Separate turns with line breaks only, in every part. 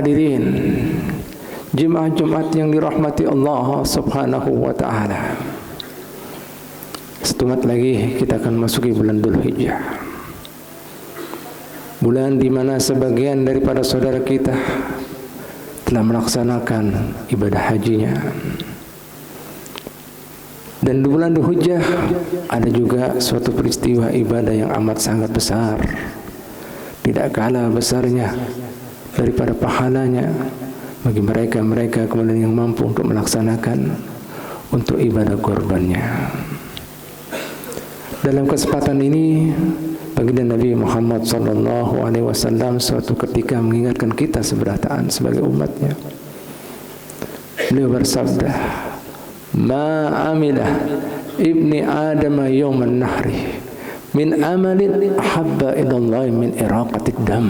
hadirin jemaah Jumat yang dirahmati Allah Subhanahu wa taala. Setumat lagi kita akan masuki bulan Dzulhijjah. Bulan di mana sebagian daripada saudara kita telah melaksanakan ibadah hajinya. Dan di bulan Dzulhijjah ada juga suatu peristiwa ibadah yang amat sangat besar, tidak kalah besarnya daripada pahalanya bagi mereka kemudian yang mampu untuk melaksanakan untuk ibadah kurbannya. Dalam kesempatan ini baginda Nabi Muhammad SAW suatu ketika mengingatkan kita seberataan sebagai umatnya. Beliau bersabda, "Ma amilah ibni Adam yawman nahri min amalin ahabba ila Allah min iraqatid dam."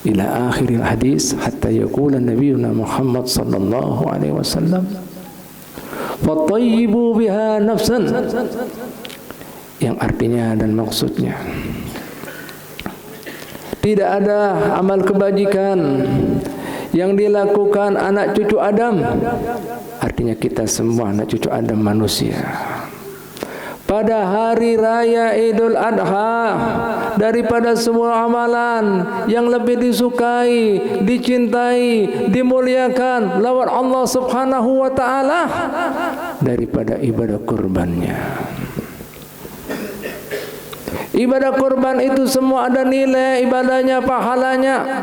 Ila akhiril hadis hatta yaqula Nabiyuna Muhammad sallallahu alaihi wasallam, "Fatayyibu biha nafsan." Yang artinya dan maksudnya, tidak ada amal kebajikan yang dilakukan anak cucu Adam, artinya kita semua anak cucu Adam manusia, pada hari raya Idul Adha daripada semua amalan yang lebih disukai, dicintai, dimuliakan lawan Allah Subhanahu wa taala daripada ibadah kurbannya. Ibadah kurban itu semua ada nilai ibadahnya, pahalanya.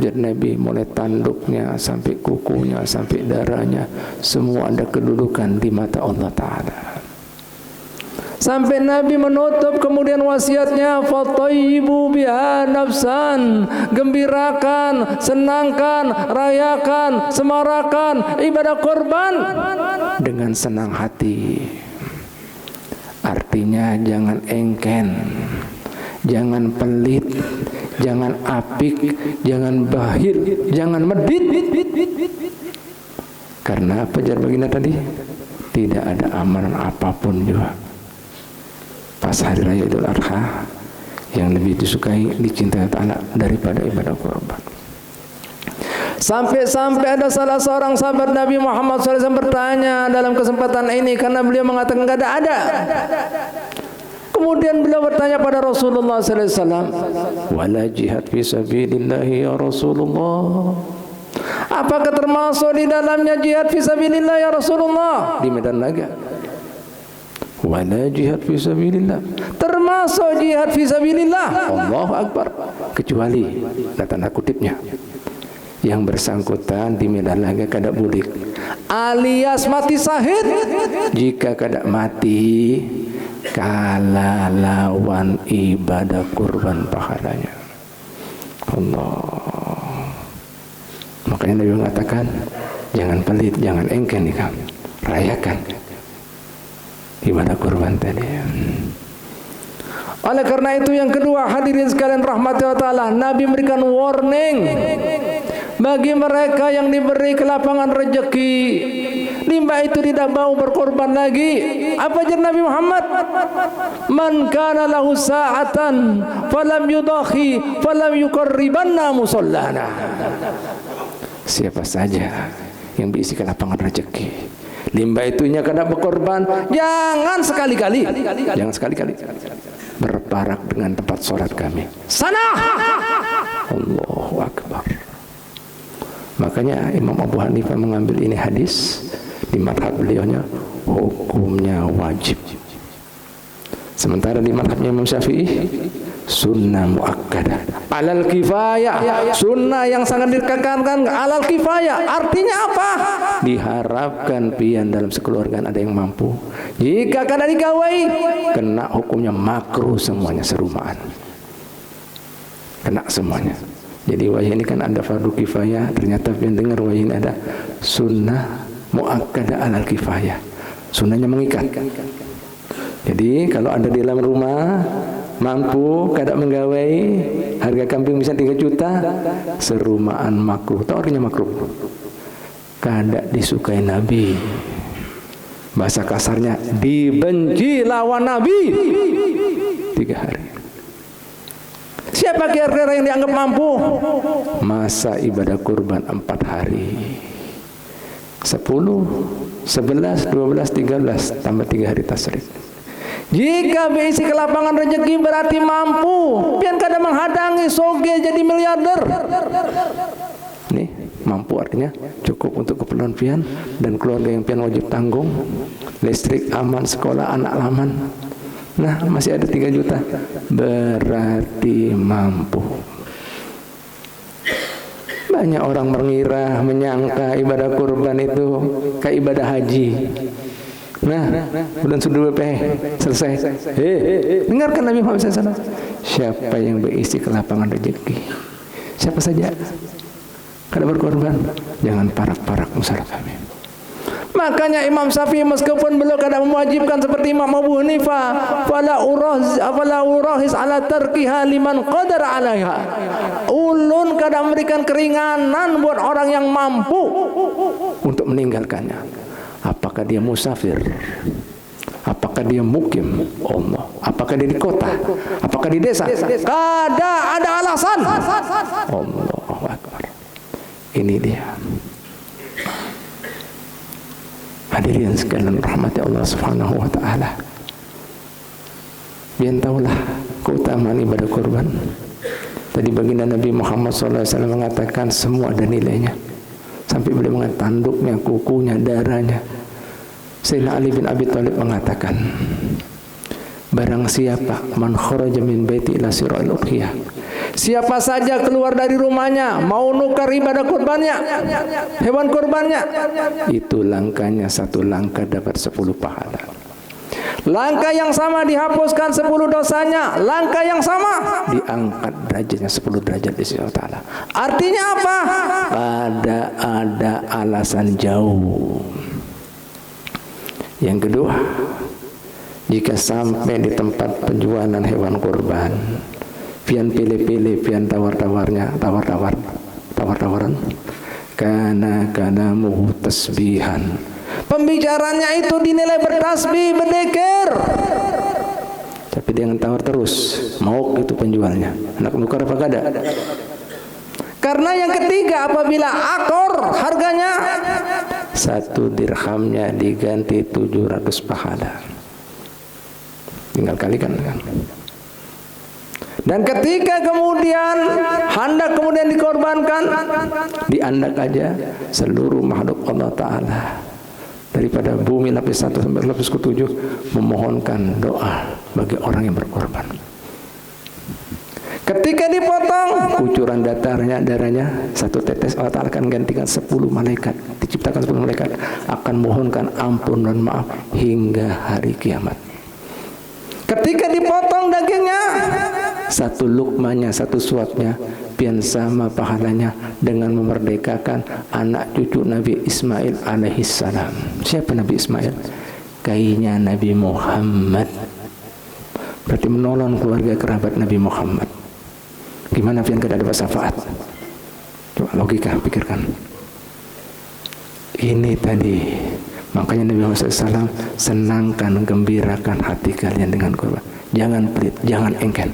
Jadi Nabi mulai tanduknya sampai kukunya sampai darahnya semua ada kedudukan di mata Allah Ta'ala. Sampai Nabi menutup kemudian wasiatnya, "Fatayyibu biha nafsan." Gembirakan, senangkan, rayakan, semarakan ibadah kurban dengan senang hati. Artinya jangan engken, jangan pelit, jangan apik, jangan bahir, jangan medit. Karena apa jar baginda tadi? Tidak ada amalan apapun juga pas hari raya Idul Adha yang lebih disukai, dicintai anak daripada ibadah kurban. Sampai-sampai ada salah seorang sahabat Nabi Muhammad SAW bertanya dalam kesempatan ini karena beliau mengatakan enggak ada. Kemudian beliau bertanya pada Rasulullah SAW, "Wala jihad fi sabilillah ya Rasulullah?" Apakah termasuk di dalamnya jihad fi sabilillah ya Rasulullah? Di medan laga. Wala jihad fi sabilillah. Termasuk jihad fi sabilillah. Allahu Akbar. Kecuali tanda kutipnya, yang bersangkutan di medan laga kada bulik alias mati syahid. Jika kada mati kalah lawan ibadah kurban pahalanya. Allah. Makanya Nabi mengatakan jangan pelit, jangan engken nih kamu, rayakan ibadah kurban tadi. Oleh karena itu yang kedua, hadirin sekalian rahmati Allah Ta'ala, Nabi memberikan warning bagi mereka yang diberi kelapangan rezeki, limbah itu tidak mau berkorban lagi. Apa ajar Nabi Muhammad? "Man kana lahu sa'atan falam yudahi falam yuqarribanna musallana." Siapa saja yang berisi kelapangan rezeki, limbah itunya kada berkorban, jangan sekali-kali berparak dengan tempat sholat kami. Sana! Allahu Akbar. Makanya Imam Abu Hanifah mengambil ini hadis di madhab beliaunya hukumnya wajib. Sementara di madhabnya Imam Syafi'i sunnah muakkadah alal kifayah, sunnah yang sangat ditekankan alal kifayah. Artinya apa? Diharapkan pian dalam sekeluarga ada yang mampu. Jika kada digawai kena hukumnya makruh semuanya serumaan, kena semuanya. Jadi wahai ini kan ada fardu kifayah, ternyata pian dengar wahai ini ada sunnah muakkadah alal kifayah, sunnahnya mengikat. Jadi kalau ada di dalam rumah mampu kada menggawai, harga kambing bisa 3 juta, serumaan makruh. Tahu artinya makruh? Kada disukai Nabi. Bahasa kasarnya dibenci lawan Nabi 3 hari. Siapa Siapa kira-kira yang dianggap mampu? Masa ibadah kurban 4 hari. 10, 11, 12, 13 tambah 3 hari tasyrik. Jika berisi ke lapangan rezeki berarti mampu. Pian kada menghadangi soge jadi miliarder. Nih, mampu artinya cukup untuk keperluan pian dan keluarga yang pian wajib tanggung. Listrik aman, sekolah anak aman. Nah, masih ada 3 juta. Berarti mampu. Banyak orang mengira, menyangka ibadah kurban itu kayak ibadah haji. Nah, bulan sudah selesai. Dengarkan Nabi Muhammad SAW. Siapa yang berisi ke lapangan rezeki? Siapa saja kada berkorban, jangan parak-parak musyarat kami. Makanya Imam Syafi'i meskipun beliau kada mewajibkan seperti Imam Abu Hanifah, fala urahis ala tarkiha liman qadara alaiha. Ulun kada memberikan keringanan buat orang yang mampu untuk meninggalkannya. Apakah dia musafir? Apakah dia mukim? Allah. Apakah dia di kota? Apakah di desa? Kada ada alasan. Allahu Akbar. Ini dia. Hadirin sekalian rahmati Allah Subhanahu wa taala. Biar tahulah keutamaan ibadah kurban. Tadi baginda Nabi Muhammad SAW mengatakan semua ada nilainya. Sampai beliau mengatakan tanduknya, kukunya, darahnya. Sayyidina Ali bin Abi Thalib mengatakan, barang siapa man kharaja min baiti ila sira'il udhiyah, siapa saja keluar dari rumahnya mau nukar ibadah kurbannya, hewan kurbannya, itu langkahnya 1 langkah dapat 10 pahala. Langkah yang sama dihapuskan 10 dosanya, langkah yang sama diangkat derajatnya 10 derajat di sisi Allah Ta'ala. Artinya apa? Ada alasan jauh. Yang kedua, jika sampai di tempat penjualan hewan kurban, pian pilih-pilih, pian tawar-tawaran, kana muhu tasbihan. Pembicaranya itu dinilai bertasbih, berdekir. Tapi dia yang tawar terus, mau itu penjualnya. Anak nukar apa kada? Karena yang ketiga, apabila akor harganya 1 dirhamnya diganti 700 pahala. Tinggal kalikan kan. Dan ketika kemudian hendak kemudian dikorbankan, diandak aja seluruh makhluk Allah Ta'ala daripada bumi lapis 1 sampai lapis ke-7 memohonkan doa bagi orang yang berkorban. Ketika dipotong, kucuran darahnya 1 tetes, Allah Ta'ala akan gantikan 10 malaikat, diciptakan 10 malaikat akan mohonkan ampun dan maaf hingga hari kiamat. Ketika dipotong dagingnya, 1 lukmanya, 1 suapnya pian sama pahalanya dengan memerdekakan anak cucu Nabi Ismail alaihissalam. Siapa Nabi Ismail? Kainya Nabi Muhammad. Berarti menolong keluarga kerabat Nabi Muhammad. Gimana pian kada dapat syafaat? Coba logika pikirkan. Ini tadi. Makanya Nabi Muhammad SAW senangkan, gembirakan hati kalian dengan kurban. Jangan pelit, jangan engken.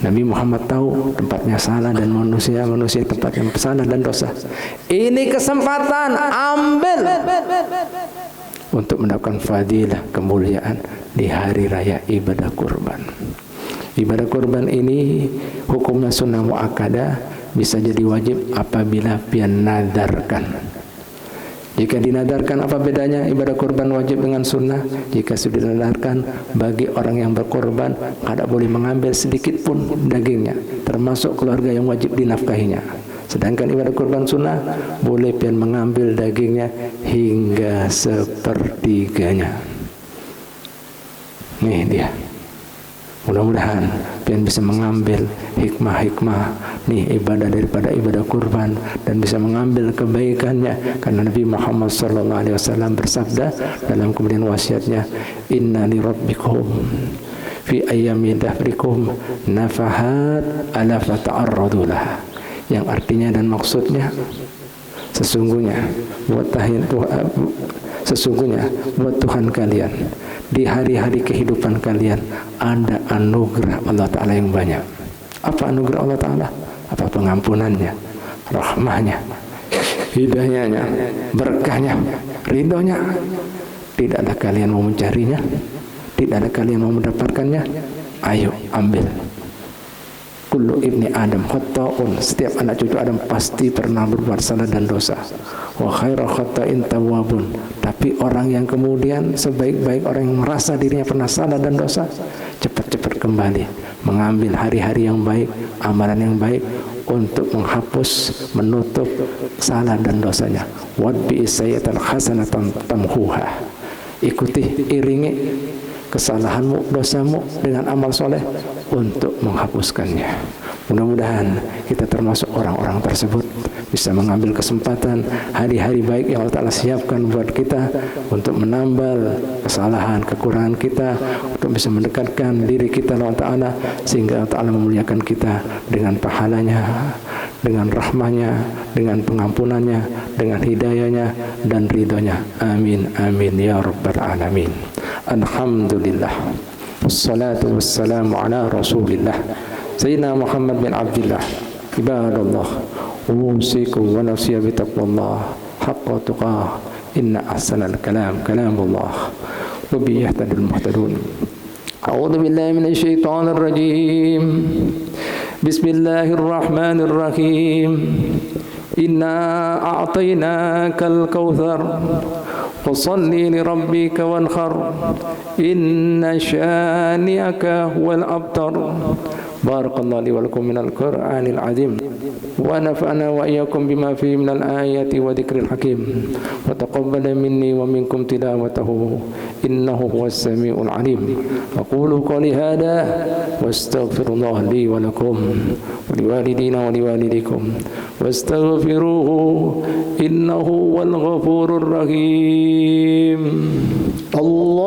Nabi Muhammad tahu tempatnya salah dan manusia tempatnya salah dan dosa. Ini kesempatan, ambil untuk mendapatkan fadilah, kemuliaan di hari raya ibadah kurban. Ibadah kurban ini hukumnya sunnah muakkadah, bisa jadi wajib apabila pian nadarkan. Jika dinadarkan, apa bedanya ibadah kurban wajib dengan sunnah? Jika sudah dinadarkan, bagi orang yang berkorban tidak boleh mengambil sedikit pun dagingnya, termasuk keluarga yang wajib dinafkahinya. Sedangkan ibadah kurban sunnah boleh pian mengambil dagingnya hingga 1/3. Nih dia. Mudah-mudahan pian bisa mengambil hikmah-hikmah nih ibadah daripada ibadah kurban dan bisa mengambil kebaikannya, karena Nabi Muhammad SAW bersabda dalam kemudian wasiatnya, inna li rabbikum fi ayyami dahrikum nafahat ala fata'arradulah, yang artinya dan maksudnya sesungguhnya buat Tuhan kalian di hari-hari kehidupan kalian ada anugerah Allah Ta'ala yang banyak. Apa anugerah Allah Ta'ala? Apa pengampunannya, rahmahnya, hidayahnya, berkahnya, ridhonya? Tidaklah kalian mau mencarinya? Tidaklah kalian mau mendapatkannya? Ayo ambil. Kullu ibni Adam khata'un, setiap anak cucu Adam pasti pernah berbuat salah dan dosa. Wa khairu khata'in tawwabun, tapi orang yang kemudian sebaik-baik orang yang merasa dirinya pernah salah dan dosa, cepat-cepat kembali mengambil hari-hari yang baik, amalan yang baik untuk menghapus, menutup salah dan dosanya. Wadbi sayyi'atan hasanatan tamhuha, ikuti, iringi kesalahanmu, dosamu dengan amal soleh untuk menghapuskannya. Mudah-mudahan kita termasuk orang-orang tersebut, bisa mengambil kesempatan hari-hari baik yang Allah Ta'ala siapkan buat kita untuk menambal kesalahan, kekurangan kita, untuk bisa mendekatkan diri kita Allah Ta'ala, sehingga Allah Ta'ala memuliakan kita dengan pahalanya, dengan rahmahnya, dengan pengampunannya, dengan hidayahnya dan ridhonya. Amin amin ya rabbal alamin. Alhamdulillah, wassalatu wassalamu ala rasulillah Sayyidina Muhammad bin Abdillah. Ibadallah, usikum wa nafsiya bitaqwallah haqqa tuqah, inna ahsanal kalam kalamullah wa bihi yahtadil muhtadun. A'udzu billahi minasy syaithanir rajim. Bismillahirrahmanirrahim. Inna a'tainakal kautsar fasalli li rabbika wanhar inna syani'aka huwal abtar. Barakallahu li wa lakum minal Qur'anil azim wa nafa'ana wa iyyakum bima fihi minal ayati wa dzikril hakim wa taqabbala minni wa minkum tilawatahu innahu huwas samiul alim. Aqulu qali hadha wastaghfirullah li wa lakum wa liwalidina wa liwalidikum wastaghfiruhu innahu huwal ghafurur rahim. Allah